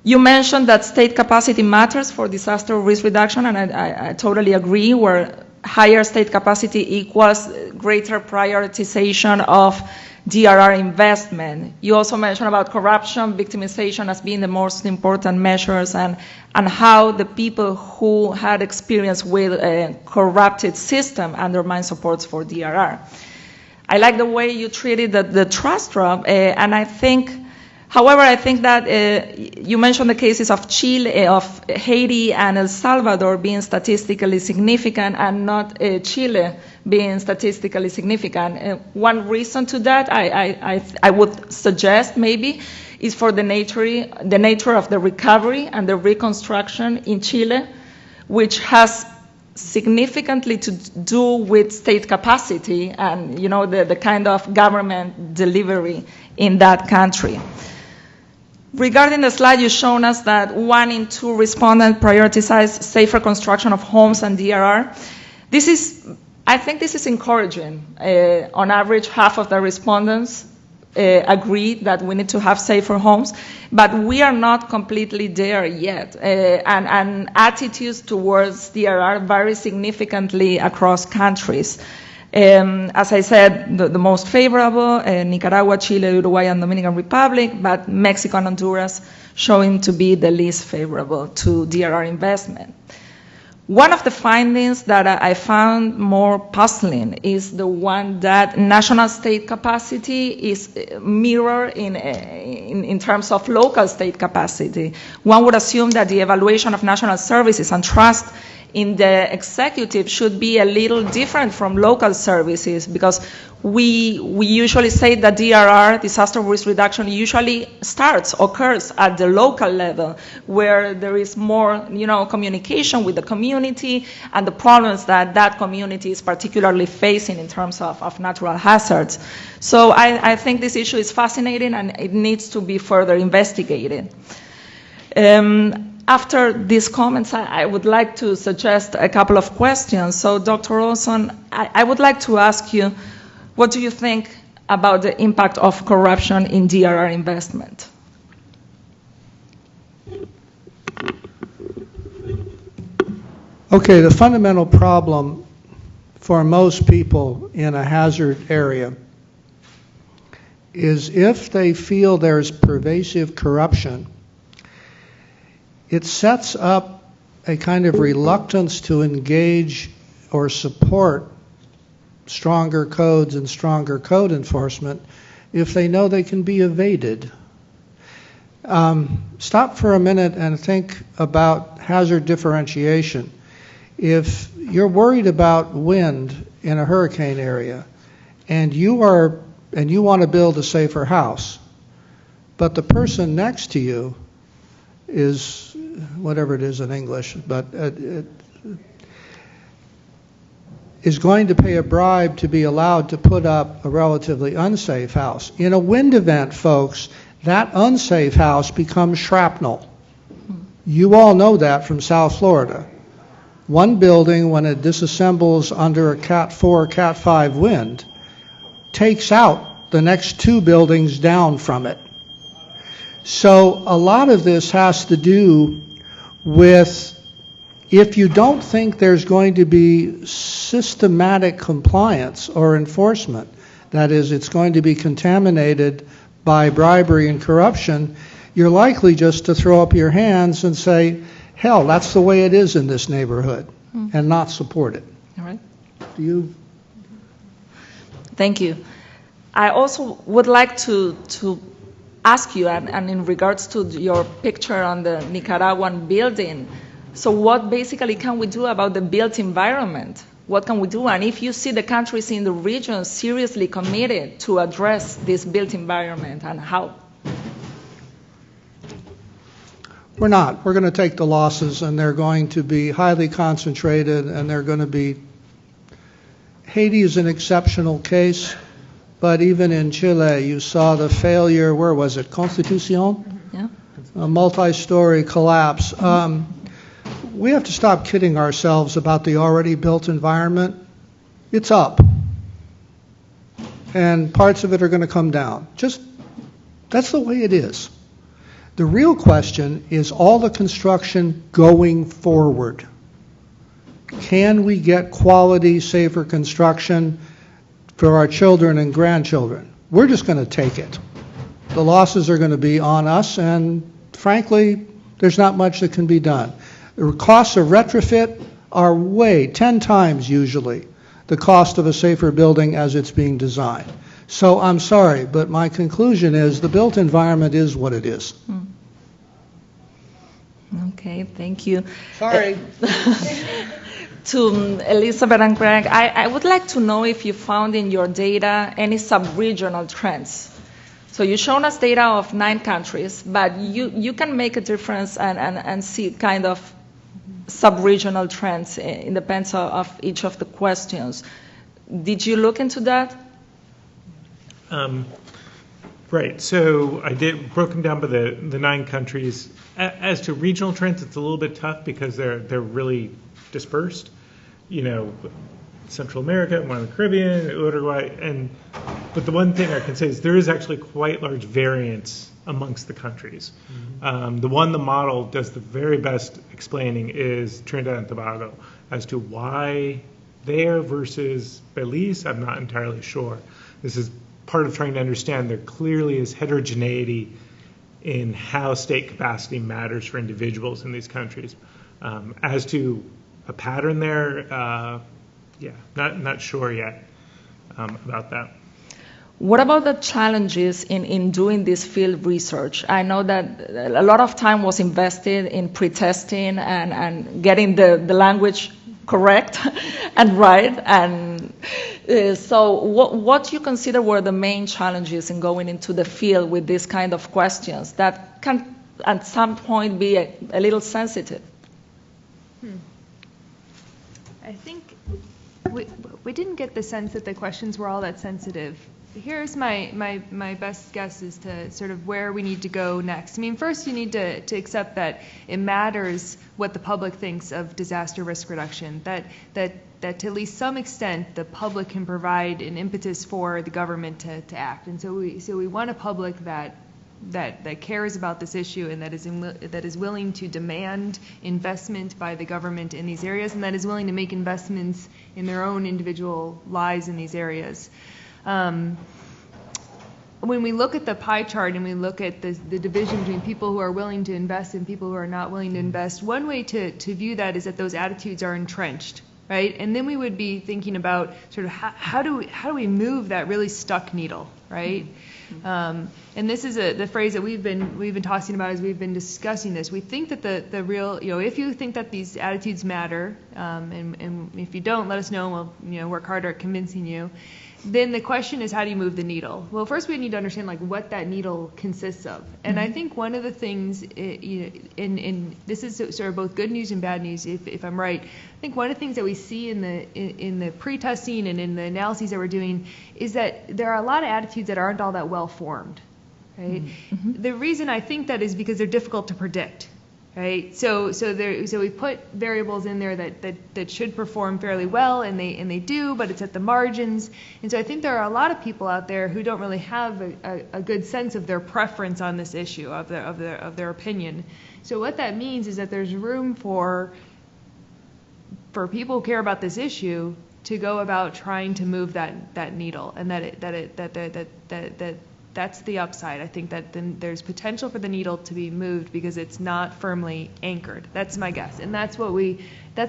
[SPEAKER 1] you mentioned that state capacity matters for disaster risk reduction, and I totally agree, where higher state capacity equals greater prioritization of DRR investment. You also mentioned about corruption, victimization as being the most important measures, and how the people who had experience with a corrupted system undermine supports for DRR. I like the way you treated the trust drop, and I think, however, I think that you mentioned the cases of Chile, of Haiti, and El Salvador being statistically significant, and not Chile being statistically significant. One reason to that, I would suggest maybe, is for the nature of the recovery and the reconstruction in Chile, which has significantly to do with state capacity and the kind of government delivery in that country. Regarding the slide, you've shown us that 1 in 2 respondents prioritize safer construction of homes and DRR. I think this is encouraging. On average, half of the respondents agree that we need to have safer homes, but we are not completely there yet. And attitudes towards DRR vary significantly across countries. As I said, the most favorable, Nicaragua, Chile, Uruguay, and Dominican Republic, but Mexico and Honduras showing to be the least favorable to DRR investment. One of the findings that I found more puzzling is the one that national state capacity is mirrored in terms of local state capacity. One would assume that the evaluation of national services and trust in the executive should be a little different from local services, because we usually say that DRR, disaster risk reduction, usually occurs at the local level, where there is more, communication with the community and the problems that that community is particularly facing in terms of natural hazards. So I think this issue is fascinating and it needs to be further investigated. After these comments, I would like to suggest a couple of questions. So, Dr. Olson, I would like to ask you, what do you think about the impact of corruption in DRR investment?
[SPEAKER 2] Okay, the fundamental problem for most people in a hazard area is if they feel there's pervasive corruption, it sets up a kind of reluctance to engage or support stronger codes and stronger code enforcement if they know they can be evaded. Stop for a minute and think about hazard differentiation. If you're worried about wind in a hurricane area and you want to build a safer house, but the person next to you is whatever it is in English, but is going to pay a bribe to be allowed to put up a relatively unsafe house. In a wind event, folks, that unsafe house becomes shrapnel. You all know that from South Florida. One building, when it disassembles under a Cat 4, Cat 5 wind, takes out the next two buildings down from it. So a lot of this has to do with, if you don't think there's going to be systematic compliance or enforcement, that is, it's going to be contaminated by bribery and corruption, you're likely just to throw up your hands and say, hell, that's the way it is in this neighborhood, and not support it.
[SPEAKER 1] All right.
[SPEAKER 2] Do you?
[SPEAKER 1] Thank you. I also would like to ask you, and in regards to your picture on the Nicaraguan building, so what basically can we do about the built environment? What can we do? And if you see the countries in the region seriously committed to address this built environment, and how?
[SPEAKER 2] We're not. We're going to take the losses, and they're going to be highly concentrated, and they're going to be... Haiti is an exceptional case, but even in Chile, you saw the failure, where was it, Constitucion?
[SPEAKER 1] Yeah.
[SPEAKER 2] A multi-story collapse. We have to stop kidding ourselves about the already built environment. It's up. And parts of it are going to come down. That's the way it is. The real question is all the construction going forward. Can we get quality, safer construction for our children and grandchildren? We're just going to take it. The losses are going to be on us, and frankly, there's not much that can be done. The costs of retrofit are 10 times usually the cost of a safer building as it's being designed. So I'm sorry, but my conclusion is the built environment is what it is.
[SPEAKER 1] Okay, thank you.
[SPEAKER 2] Sorry.
[SPEAKER 1] To Elizabeth and Greg, I would like to know if you found in your data any sub-regional trends. So you've shown us data of 9 countries, but you can make a difference and see kind of sub-regional trends in depends of each of the questions. Did you look into that?
[SPEAKER 4] Right. So I did broken down by the 9 countries. As to regional trends, it's a little bit tough because they're really dispersed. Central America, one in the Caribbean, Uruguay, but the one thing I can say is there is actually quite large variance amongst the countries. Mm-hmm. The model does the very best explaining is Trinidad and Tobago. As to why there versus Belize, I'm not entirely sure. This is part of trying to understand there clearly is heterogeneity in how state capacity matters for individuals in these countries. As to a pattern there. Not sure yet about that.
[SPEAKER 1] What about the challenges in doing this field research? I know that a lot of time was invested in pre-testing and getting the language correct and right. And so what do you consider were the main challenges in going into the field with these kind of questions that can at some point be a little sensitive?
[SPEAKER 3] I think we didn't get the sense that the questions were all that sensitive. Here's my best guess as to sort of where we need to go next. I mean, first you need to accept that it matters what the public thinks of disaster risk reduction, that to at least some extent the public can provide an impetus for the government to act. And so we want a public that cares about this issue and that is willing to demand investment by the government in these areas, and that is willing to make investments in their own individual lives in these areas. When we look at the pie chart and we look at the division between people who are willing to invest and people who are not willing to invest, one way to view that is that those attitudes are entrenched, right? And then we would be thinking about sort of how do we move that really stuck needle, right? And this is the phrase that we've been talking about as we've been discussing this. We think that the real, if you think that these attitudes matter, and if you don't, let us know, and we'll work harder at convincing you. Then the question is, how do you move the needle? Well, first we need to understand what that needle consists of. And I think one of the things, in this is sort of both good news and bad news, if I'm right. I think one of the things that we see in the pre-testing and in the analyses that we're doing is that there are a lot of attitudes that aren't all that well formed, right? Mm-hmm. The reason I think that is because they're difficult to predict. Right, so we put variables in there that should perform fairly well, and they do, but it's at the margins. And so I think there are a lot of people out there who don't really have a good sense of their preference on this issue, of their opinion. So what that means is that there's room for people who care about this issue to go about trying to move that needle, and that's the upside. I think that then there's potential for the needle to be moved because it's not firmly anchored. That's my guess, and that's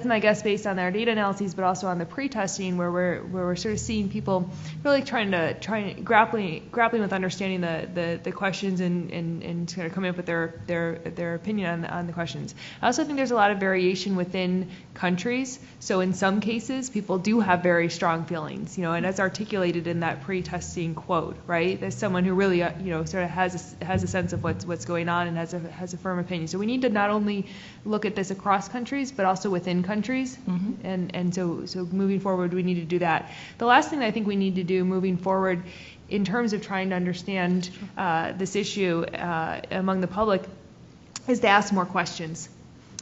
[SPEAKER 3] my guess based on our data analyses, but also on the pre-testing where we're sort of seeing people really grappling with understanding the questions and sort of coming up with their opinion on the questions. I also think there's a lot of variation within countries. So in some cases, people do have very strong feelings, and as articulated in that pre-testing quote, right? There's someone who really, sort of has a sense of what's going on and has a firm opinion. So we need to not only look at this across countries, but also within countries. Mm-hmm. And so moving forward, we need to do that. The last thing that I think we need to do moving forward in terms of trying to understand this issue among the public is to ask more questions.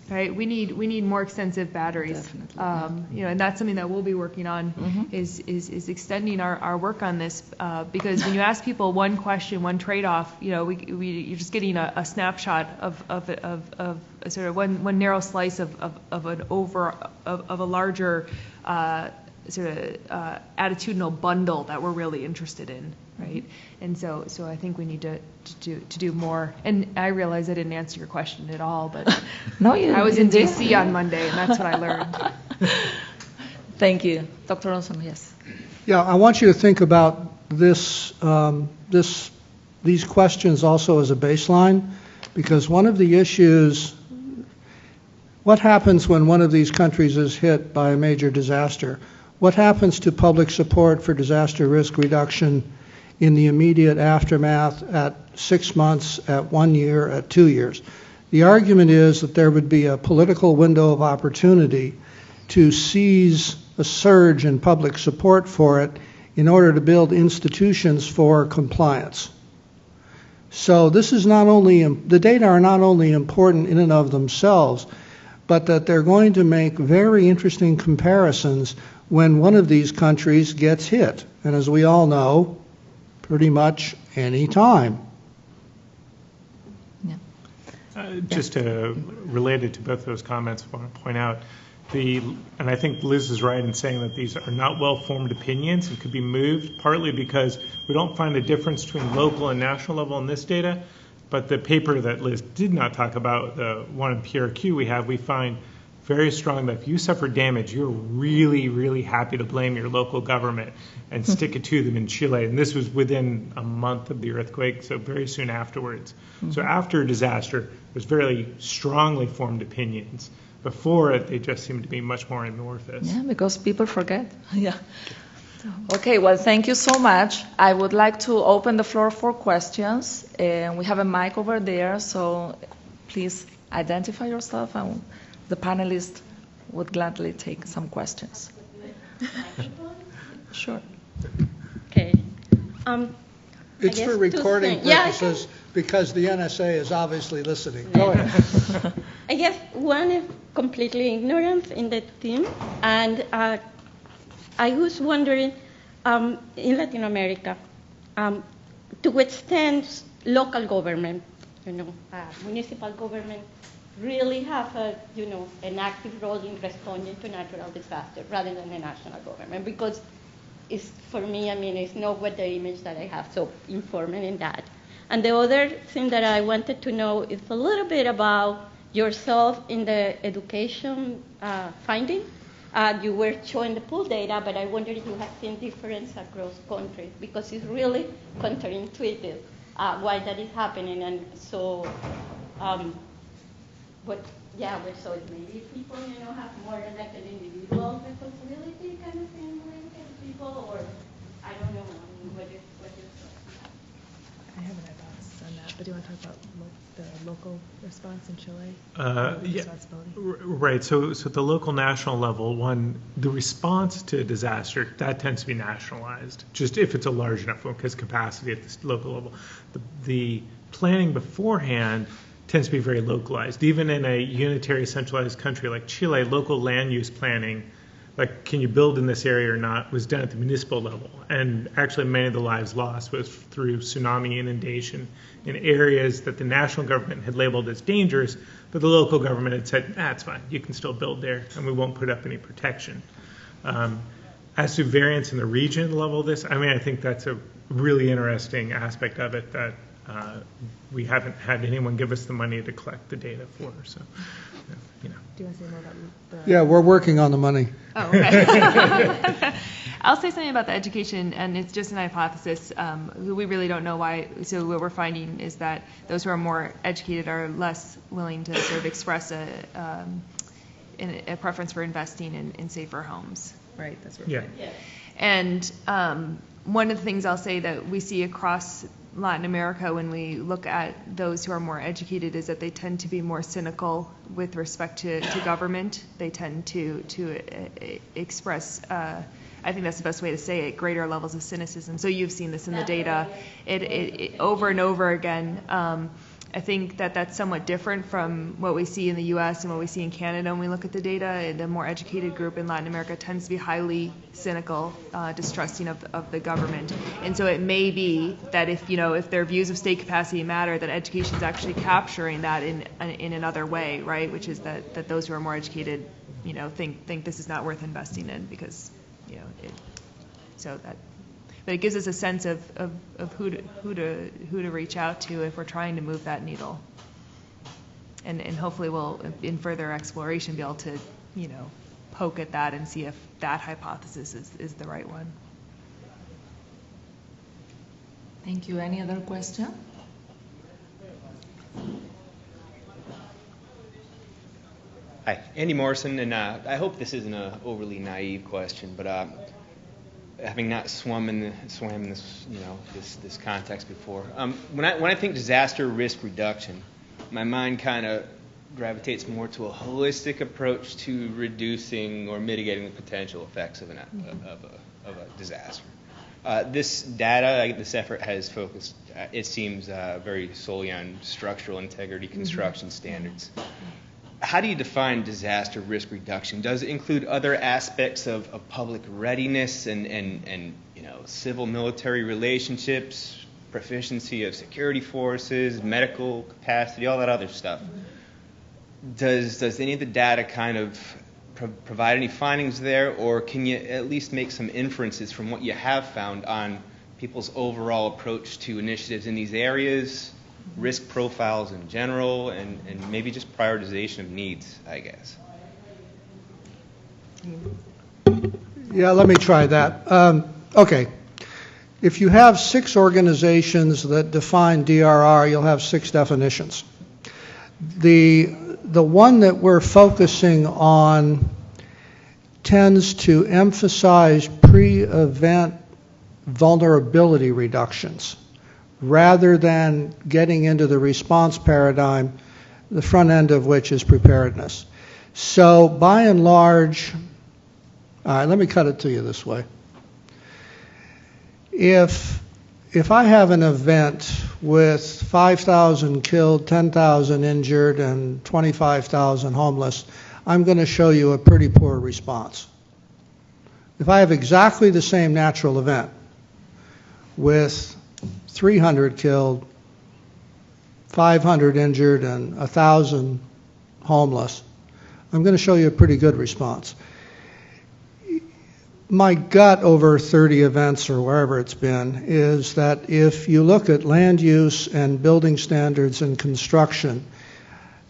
[SPEAKER 3] Right, we need more extensive batteries, and that's something that we'll be working on. Mm-hmm. is extending our work on this because when you ask people one question, one trade-off, you're just getting a snapshot of sort of one narrow slice of a larger sort of attitudinal bundle that we're really interested in. Right, and so I think we need to do more. And I realize I didn't answer your question at all, but
[SPEAKER 1] no, you
[SPEAKER 3] I was in DC on Monday, and that's what I learned.
[SPEAKER 1] Thank you, Dr. Olson. Yes.
[SPEAKER 2] Yeah, I want you to think about these questions also as a baseline, because one of the issues, what happens when one of these countries is hit by a major disaster? What happens to public support for disaster risk reduction in the immediate aftermath at 6 months, at 1 year, at 2 years? The argument is that there would be a political window of opportunity to seize a surge in public support for it in order to build institutions for compliance. So this is not only, the data are not only important in and of themselves, but that they're going to make very interesting comparisons when one of these countries gets hit. And as we all know, pretty much any time.
[SPEAKER 1] Yeah.
[SPEAKER 4] Just related to both those comments, I want to point out and I think Liz is right in saying that these are not well-formed opinions and could be moved, partly because we don't find a difference between local and national level in this data, but the paper that Liz did not talk about, the one in PRQ we find very strong that if you suffer damage, you're really, really happy to blame your local government and stick it to them in Chile. And this was within a month of the earthquake, so very soon afterwards. So after a disaster, there's very strongly formed opinions. Before it, they just seemed to be much more amorphous.
[SPEAKER 1] Yeah, because people forget. Yeah. Okay, well, thank you so much. I would like to open the floor for questions. We have a mic over there, so please identify yourself, and the panelists would gladly take some questions. Sure.
[SPEAKER 5] Okay.
[SPEAKER 2] It's for recording purposes because the NSA is obviously listening. Go ahead.
[SPEAKER 5] I guess one is completely ignorance in the team, and I was wondering, in Latin America, to what extent local government, municipal government, really have an active role in responding to natural disaster rather than the national government, because it's, for me, it's not what the image that I have, so informant in that. And the other thing that I wanted to know is a little bit about yourself in the education finding. You were showing the pool data, but I wondered if you have seen difference across countries, because it's really counterintuitive why that is happening. And so, so maybe people, have more like an individual responsibility kind of thing with people, or I don't know, what is
[SPEAKER 3] I haven't had thoughts on that, but do you want to talk about the local response in Chile?
[SPEAKER 4] Yeah, right. So at the local national level, the response to disaster, that tends to be nationalized, just if it's a large enough one, because capacity at the local level. The planning beforehand tends to be very localized. Even in a unitary centralized country like Chile, local land use planning, like can you build in this area or not, was done at the municipal level. And actually many of the lives lost was through tsunami inundation in areas that the national government had labeled as dangerous, but the local government had said, it's fine, you can still build there, and we won't put up any protection. As to variance in the region level of this, I think that's a really interesting aspect of it that we haven't had anyone give us the money to collect the data for. So,
[SPEAKER 3] Do you want to say more about the...
[SPEAKER 2] Yeah, we're working on the money.
[SPEAKER 3] Oh, okay. I'll say something about the education, and it's just an hypothesis. We really don't know why. So what we're finding is that those who are more educated are less willing to sort of express a preference for investing in safer homes, right? That's what we're finding. Yeah. And one of the things I'll say that we see across Latin America when we look at those who are more educated is that they tend to be more cynical with respect to government. They tend to express, I think that's the best way to say it, greater levels of cynicism. So you've seen this in the data it over and over again. I think that that's somewhat different from what we see in the U.S. and what we see in Canada when we look at the data. The more educated group in Latin America tends to be highly cynical, distrusting of the government. And so it may be that if their views of state capacity matter, that education is actually capturing that in another way, right? Which is that those who are more educated, think this is not worth investing in because, But it gives us a sense of who to reach out to if we're trying to move that needle. And hopefully we'll, in further exploration, be able to, poke at that and see if that hypothesis is the right one.
[SPEAKER 1] Thank you. Any other question?
[SPEAKER 6] Hi, Andy Morrison, and I hope this isn't an overly naive question, but having not swam in this context before, when I think disaster risk reduction, my mind kind of gravitates more to a holistic approach to reducing or mitigating the potential effects of a disaster. This effort has focused, it seems, very solely on structural integrity construction standards. How do you define disaster risk reduction? Does it include other aspects of public readiness and civil military relationships, proficiency of security forces, medical capacity, all that other stuff? Does any of the data kind of provide any findings there, or can you at least make some inferences from what you have found on people's overall approach to initiatives in these areas, risk profiles in general, and maybe just prioritization of needs, I guess?
[SPEAKER 2] Yeah, let me try that. Okay. If you have 6 organizations that define DRR, you'll have 6 definitions. The one that we're focusing on tends to emphasize pre-event vulnerability reductions rather than getting into the response paradigm, the front end of which is preparedness. So by and large, all right, let me cut it to you this way. If I have an event with 5,000 killed, 10,000 injured, and 25,000 homeless, I'm going to show you a pretty poor response. If I have exactly the same natural event with 300 killed, 500 injured, and 1,000 homeless, I'm going to show you a pretty good response. My gut over 30 events or wherever it's been is that if you look at land use and building standards and construction,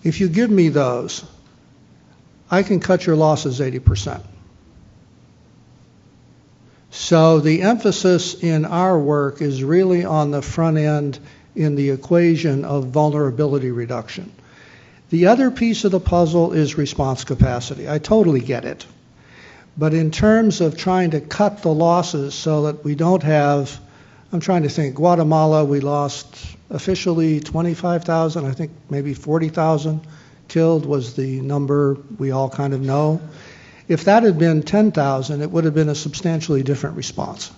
[SPEAKER 2] if you give me those, I can cut your losses 80%. So the emphasis in our work is really on the front end in the equation of vulnerability reduction. The other piece of the puzzle is response capacity. I totally get it. But in terms of trying to cut the losses so that we don't have, I'm trying to think, Guatemala, we lost officially 25,000, I think maybe 40,000 killed was the number we all kind of know. If that had been 10,000, it would have been a substantially different response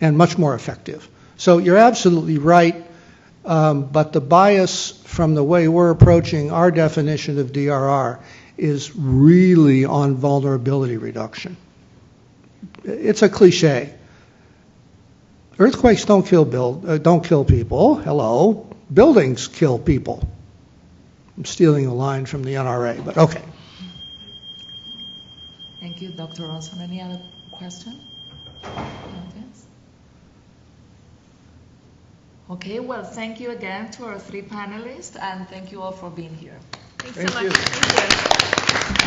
[SPEAKER 2] and much more effective. So you're absolutely right, but the bias from the way we're approaching our definition of DRR is really on vulnerability reduction. It's a cliche. Earthquakes don't kill people. Hello. Buildings kill people. I'm stealing a line from the NRA, but okay.
[SPEAKER 1] Thank you, Dr. Olson. Any other question? Yes. Okay, well, thank you again to our 3 panelists, and thank you all for being here.
[SPEAKER 3] Thanks so much. Thank you.